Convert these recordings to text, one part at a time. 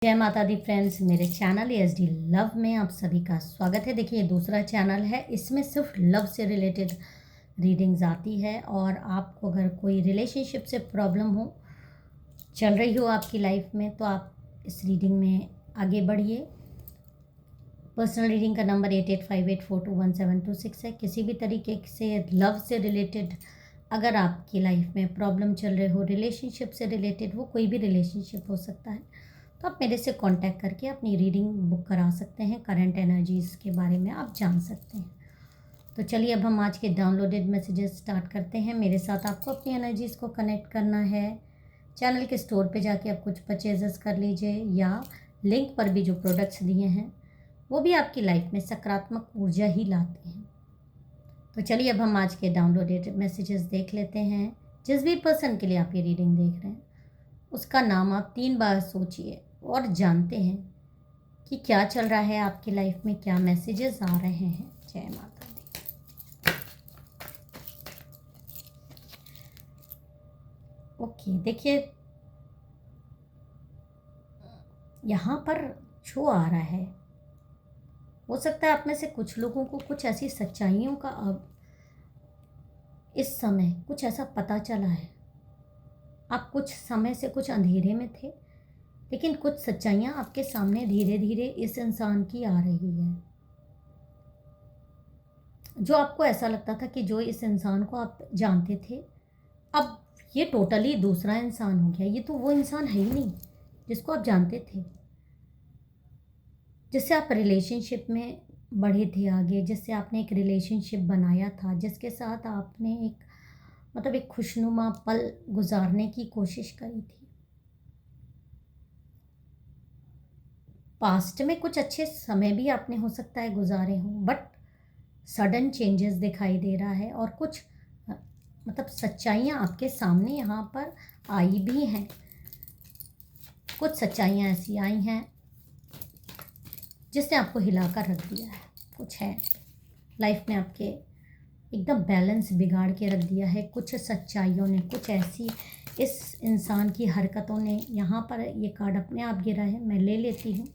जय माता दी फ्रेंड्स, मेरे चैनल एसडी लव में आप सभी का स्वागत है। देखिए, ये दूसरा चैनल है, इसमें सिर्फ लव से रिलेटेड रीडिंग्स आती है। और आपको अगर कोई रिलेशनशिप से प्रॉब्लम हो, चल रही हो आपकी लाइफ में, तो आप इस रीडिंग में आगे बढ़िए। पर्सनल रीडिंग का नंबर 8858421726 है। किसी भी तरीके से लव से रिलेटेड अगर आपकी लाइफ में प्रॉब्लम चल रहे हो, रिलेशनशिप से रिलेटेड, वो कोई भी रिलेशनशिप हो सकता है, तो आप मेरे से कांटेक्ट करके अपनी रीडिंग बुक करा सकते हैं। करंट एनर्जीज़ के बारे में आप जान सकते हैं। तो चलिए, अब हम आज के डाउनलोडेड मैसेजेस स्टार्ट करते हैं। मेरे साथ आपको अपनी एनर्जीज़ को कनेक्ट करना है। चैनल के स्टोर पे जाके आप कुछ परचेजेस कर लीजिए, या लिंक पर भी जो प्रोडक्ट्स दिए हैं वो भी आपकी लाइफ में सकारात्मक ऊर्जा ही लाते हैं। तो चलिए, अब हम आज के डाउनलोडेड मैसेजेस देख लेते हैं। जिस भी पर्सन के लिए आप ये रीडिंग देख रहे हैं, उसका नाम आप 3 बार सोचिए और जानते हैं कि क्या चल रहा है आपकी लाइफ में, क्या मैसेजेस आ रहे हैं। जय माता दी। ओके, देखिए, यहाँ पर जो आ रहा है, हो सकता है आप में से कुछ लोगों को कुछ ऐसी सच्चाइयों का अब इस समय कुछ ऐसा पता चला है। आप कुछ समय से कुछ अंधेरे में थे, लेकिन कुछ सच्चाइयाँ आपके सामने धीरे धीरे इस इंसान की आ रही है। जो आपको ऐसा लगता था कि जो इस इंसान को आप जानते थे, अब ये टोटली दूसरा इंसान हो गया। ये तो वो इंसान है ही नहीं जिसको आप जानते थे, जिससे आप रिलेशनशिप में बढ़े थे आगे, जिससे आपने एक रिलेशनशिप बनाया था, जिसके साथ आपने एक खुशनुमा पल गुजारने की कोशिश करी थी। पास्ट में कुछ अच्छे समय भी आपने हो सकता है गुजारे हों, बट सडन चेंजेस दिखाई दे रहा है। और कुछ सच्चाइयाँ आपके सामने यहाँ पर आई भी हैं। कुछ सच्चाइयाँ ऐसी आई हैं जिसने आपको हिलाकर रख दिया है। कुछ है लाइफ में आपके एकदम बैलेंस बिगाड़ के रख दिया है। कुछ सच्चाइयों ने, कुछ ऐसी इस इंसान की हरकतों ने, यहाँ पर ये कार्ड अपने आप गिरा है, मैं ले लेती हूँ।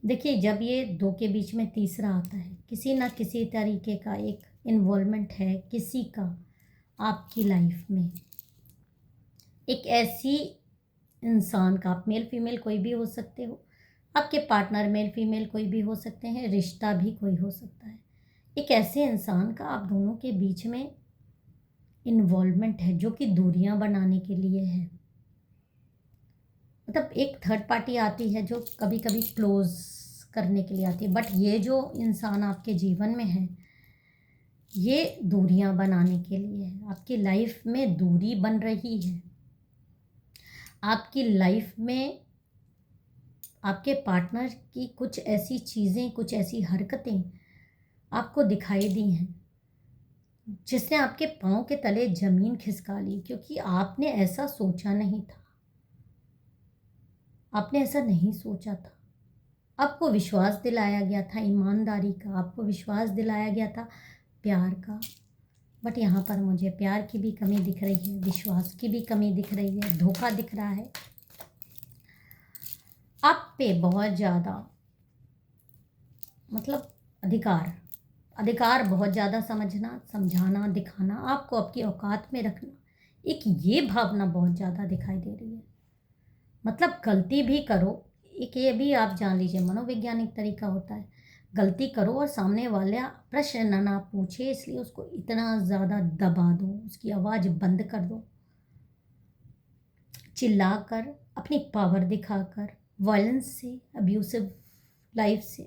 देखिए, जब ये दो के बीच में तीसरा आता है, किसी ना किसी तरीके का एक इन्वॉल्वमेंट है किसी का आपकी लाइफ में। एक ऐसी इंसान का, आप मेल फीमेल कोई भी हो सकते हो, आपके पार्टनर मेल फीमेल कोई भी हो सकते हैं, रिश्ता भी कोई हो सकता है। एक ऐसे इंसान का आप दोनों के बीच में इन्वॉल्वमेंट है जो कि दूरियां बनाने के लिए है। एक थर्ड पार्टी आती है जो कभी कभी क्लोज करने के लिए आती है, बट ये जो इंसान आपके जीवन में है, ये दूरियां बनाने के लिए है। आपकी लाइफ में दूरी बन रही है। आपकी लाइफ में आपके पार्टनर की कुछ ऐसी चीज़ें, कुछ ऐसी हरकतें आपको दिखाई दी हैं जिसने आपके पाँव के तले ज़मीन खिसका ली, क्योंकि आपने ऐसा सोचा नहीं था। आपने ऐसा नहीं सोचा था। आपको विश्वास दिलाया गया था ईमानदारी का, आपको विश्वास दिलाया गया था प्यार का, बट यहाँ पर मुझे प्यार की भी कमी दिख रही है, विश्वास की भी कमी दिख रही है, धोखा दिख रहा है। आप पे बहुत ज़्यादा अधिकार बहुत ज़्यादा समझना, समझाना, दिखाना, आपको आपकी औकात में रखना, एक ये भावना बहुत ज़्यादा दिखाई दे रही है। गलती भी करो, एक ये भी आप जान लीजिए, मनोवैज्ञानिक तरीका होता है, गलती करो और सामने वाला प्रश्न ना पूछे, इसलिए उसको इतना ज़्यादा दबा दो, उसकी आवाज़ बंद कर दो, चिल्लाकर, अपनी पावर दिखाकर, वायलेंस से, अब्यूसिव लाइफ से,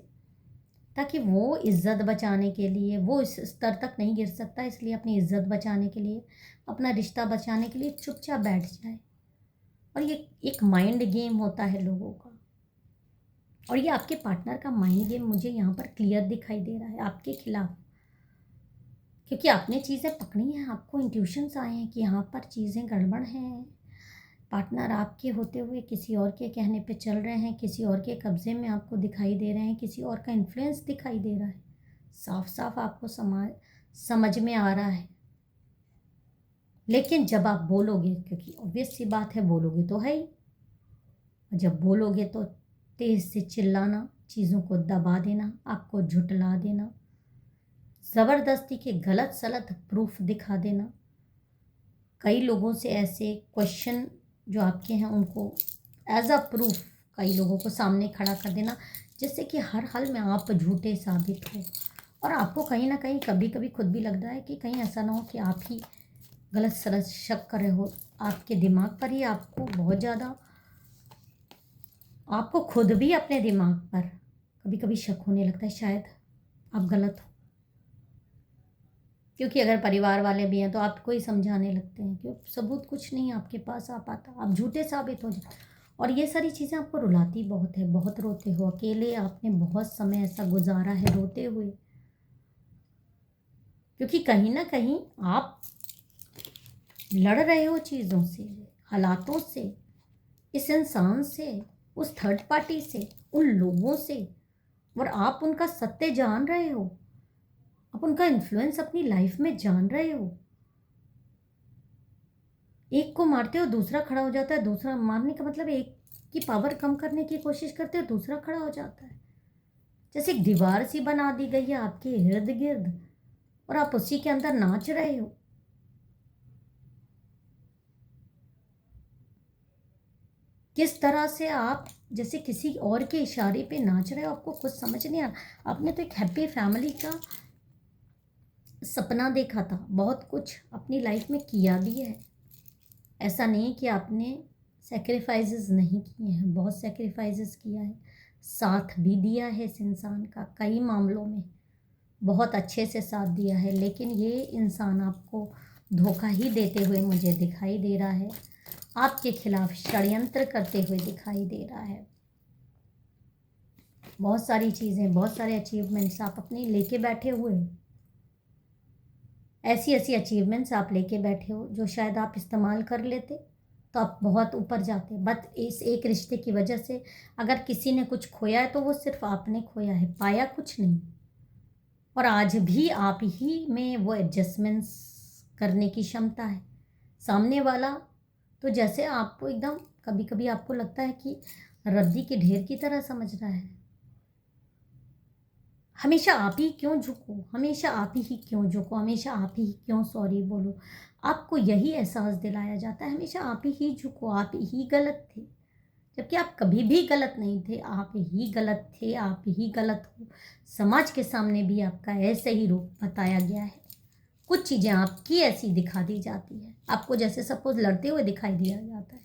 ताकि वो इज़्ज़त बचाने के लिए, वो इस स्तर तक नहीं गिर सकता, इसलिए अपनी इज़्ज़त बचाने के लिए, अपना रिश्ता बचाने के लिए चुपचाप बैठ जाए। और ये एक माइंड गेम होता है लोगों का, और ये आपके पार्टनर का माइंड गेम मुझे यहाँ पर क्लियर दिखाई दे रहा है आपके खिलाफ, क्योंकि आपने चीज़ें पकड़ी हैं, आपको इंट्यूशंस आए हैं कि यहाँ पर चीज़ें गड़बड़ हैं। पार्टनर आपके होते हुए किसी और के कहने पे चल रहे हैं, किसी और के कब्ज़े में आपको दिखाई दे रहे हैं, किसी और का इन्फ्लुएंस दिखाई दे रहा है। साफ साफ आपको समझ में आ रहा है। लेकिन जब आप बोलोगे, क्योंकि ऑब्वियस सी बात है, बोलोगे तो है ही, और जब बोलोगे तो तेज़ से चिल्लाना, चीज़ों को दबा देना, आपको झुठला देना, ज़बरदस्ती के गलत सलत प्रूफ दिखा देना, कई लोगों से ऐसे क्वेश्चन जो आपके हैं उनको एज अ प्रूफ कई लोगों को सामने खड़ा कर देना, जिससे कि हर हाल में आप झूठे साबित हो। और आपको कहीं ना कहीं कभी कभी खुद भी लगता है कि कहीं ऐसा ना हो कि आप ही गलत सलत शक कर रहे हो, आपके दिमाग पर ही आपको बहुत ज़्यादा, आपको खुद भी अपने दिमाग पर कभी कभी शक होने लगता है शायद आप गलत हो। क्योंकि अगर परिवार वाले भी हैं तो आपको ही समझाने लगते हैं कि सबूत कुछ नहीं आपके पास आ पाता, आप झूठे साबित हो जाए। और ये सारी चीज़ें आपको रुलाती बहुत है, बहुत रोते हो, अकेले आपने बहुत समय ऐसा गुजारा है रोते हुए, क्योंकि कहीं ना कहीं आप लड़ रहे हो चीज़ों से, हालातों से, इस इंसान से, उस थर्ड पार्टी से, उन लोगों से, और आप उनका सत्य जान रहे हो, आप उनका इन्फ्लुएंस अपनी लाइफ में जान रहे हो। एक को मारते हो दूसरा खड़ा हो जाता है, दूसरा मारने का मतलब एक की पावर कम करने की कोशिश करते हो दूसरा खड़ा हो जाता है, जैसे एक दीवार सी बना दी गई है आपके इर्द गिर्द और आप उसी के अंदर नाच रहे हो। किस तरह से आप जैसे किसी और के इशारे पे नाच रहे हो, आपको कुछ समझ नहीं आ रहा। आपने तो एक हैप्पी फैमिली का सपना देखा था, बहुत कुछ अपनी लाइफ में किया भी है, ऐसा नहीं कि आपने सेक्रीफाइसेस नहीं किए हैं, बहुत सेक्रीफाइसेस किया है, साथ भी दिया है इस इंसान का, कई मामलों में बहुत अच्छे से साथ दिया है। लेकिन ये इंसान आपको धोखा ही देते हुए मुझे दिखाई दे रहा है, आपके खिलाफ षड्यंत्र करते हुए दिखाई दे रहा है। बहुत सारी चीज़ें, बहुत सारे अचीवमेंट्स आप अपने लेके बैठे हुए हो, ऐसी ऐसी अचीवमेंट्स आप लेके बैठे हो जो शायद आप इस्तेमाल कर लेते तो आप बहुत ऊपर जाते। बट इस एक रिश्ते की वजह से अगर किसी ने कुछ खोया है तो वो सिर्फ आपने खोया है, पाया कुछ नहीं। और आज भी आप ही में वो एडजस्टमेंट्स करने की क्षमता है। सामने वाला तो जैसे आपको एकदम, कभी कभी आपको लगता है कि रद्दी के ढेर की तरह समझ रहा है। हमेशा आप ही क्यों झुको, हमेशा आप ही क्यों झुको, हमेशा आप ही क्यों सॉरी बोलो। आपको यही एहसास दिलाया जाता है हमेशा आप ही झुको, आप ही गलत थे, जबकि आप कभी भी गलत नहीं थे, आप ही गलत थे, आप ही गलत हो। समाज के सामने भी आपका ऐसे ही रूप बताया गया है, कुछ चीज़ें आपकी ऐसी दिखा दी जाती है, आपको जैसे सपोज लड़ते हुए दिखाई दिया जाता है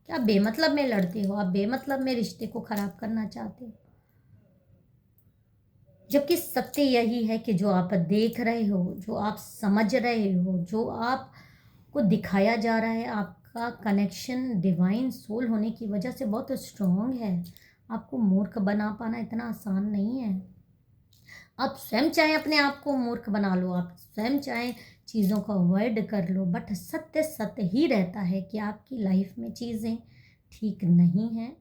कि आप बेमतलब में लड़ते हो, आप बेमतलब में रिश्ते को ख़राब करना चाहते हो। जबकि सत्य यही है कि जो आप देख रहे हो, जो आप समझ रहे हो, जो आपको दिखाया जा रहा है, आपका कनेक्शन डिवाइन सोल होने की वजह से बहुत स्ट्रॉन्ग है। आपको मूर्ख बना पाना इतना आसान नहीं है। आप स्वयं चाहे अपने आप को मूर्ख बना लो, आप स्वयं चाहे चीज़ों को अवॉइड कर लो, बट सत्य सत्य ही रहता है कि आपकी लाइफ में चीज़ें ठीक नहीं हैं,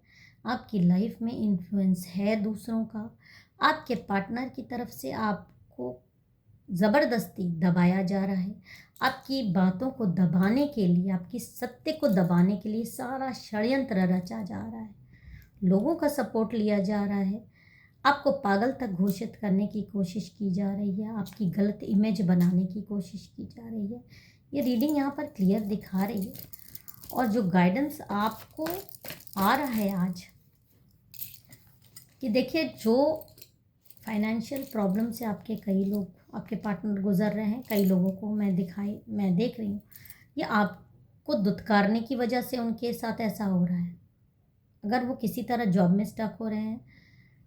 आपकी लाइफ में इन्फ्लुएंस है दूसरों का, आपके पार्टनर की तरफ से आपको ज़बरदस्ती दबाया जा रहा है, आपकी बातों को दबाने के लिए, आपकी सत्य को दबाने के लिए सारा षड्यंत्र रचा जा रहा है, लोगों का सपोर्ट लिया जा रहा है, आपको पागल तक घोषित करने की कोशिश की जा रही है, आपकी गलत इमेज बनाने की कोशिश की जा रही है। ये रीडिंग यहाँ पर क्लियर दिखा रही है। और जो गाइडेंस आपको आ रहा है आज कि देखिए, जो फाइनेंशियल प्रॉब्लम से आपके कई लोग, आपके पार्टनर गुजर रहे हैं, कई लोगों को मैं देख रही हूँ, ये आपको दुत्कारने की वजह से उनके साथ ऐसा हो रहा है। अगर वो किसी तरह जॉब में स्टक हो रहे हैं,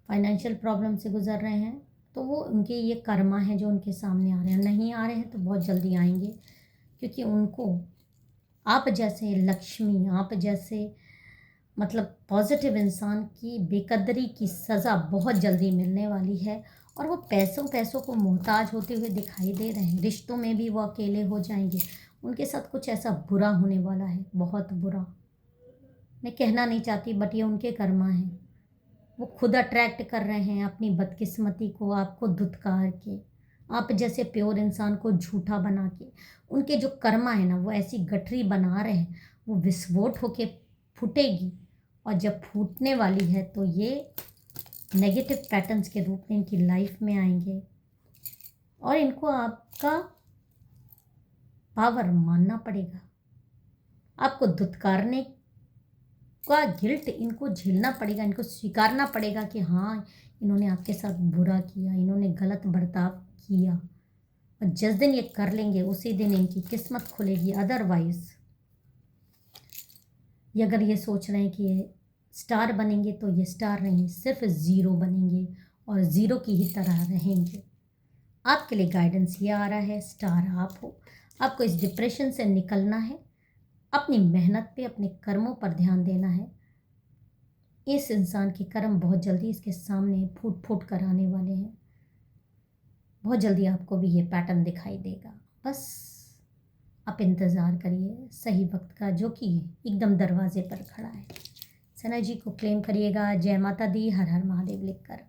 फाइनेंशियल प्रॉब्लम से गुजर रहे हैं, तो वो उनके ये कर्मा हैं जो उनके सामने आ रहे हैं। नहीं आ रहे हैं तो बहुत जल्दी आएंगे, क्योंकि उनको आप जैसे लक्ष्मी, आप जैसे मतलब पॉजिटिव इंसान की बेकदरी की सज़ा बहुत जल्दी मिलने वाली है। और वो पैसों पैसों को मोहताज होते हुए दिखाई दे रहे हैं, रिश्तों में भी वो अकेले हो जाएंगे, उनके साथ कुछ ऐसा बुरा होने वाला है, बहुत बुरा। मैं कहना नहीं चाहती, बट ये उनके कर्मा हैं। वो खुद अट्रैक्ट कर रहे हैं अपनी बदकिस्मती को, आपको धुतकार के, आप जैसे प्योर इंसान को झूठा बना के। उनके जो कर्मा है ना, वो ऐसी गठरी बना रहे हैं, वो विस्फोट होके फूटेगी और जब फूटने वाली है तो ये नेगेटिव पैटर्न्स के रूप में इनकी लाइफ में आएंगे और इनको आपका पावर मानना पड़ेगा। आपको धुतकारने का गिल्ट इनको झेलना पड़ेगा, इनको स्वीकारना पड़ेगा कि हाँ, इन्होंने आपके साथ बुरा किया, इन्होंने गलत बर्ताव किया। और जिस दिन ये कर लेंगे उसी दिन इनकी किस्मत खुलेगी। अदरवाइज ये अगर ये सोच रहे हैं कि ये स्टार बनेंगे तो ये स्टार नहीं, सिर्फ ज़ीरो बनेंगे और ज़ीरो की ही तरह रहेंगे। आपके लिए गाइडेंस ये आ रहा है, स्टार आप हो। आपको इस डिप्रेशन से निकलना है, अपनी मेहनत पे, अपने कर्मों पर ध्यान देना है। इस इंसान के कर्म बहुत जल्दी इसके सामने फूट फूट कर आने वाले हैं। बहुत जल्दी आपको भी ये पैटर्न दिखाई देगा। बस आप इंतज़ार करिए सही वक्त का, जो कि एकदम दरवाजे पर खड़ा है। इस एनर्जी को क्लेम करिएगा। जय माता दी, हर हर महादेव लिखकर।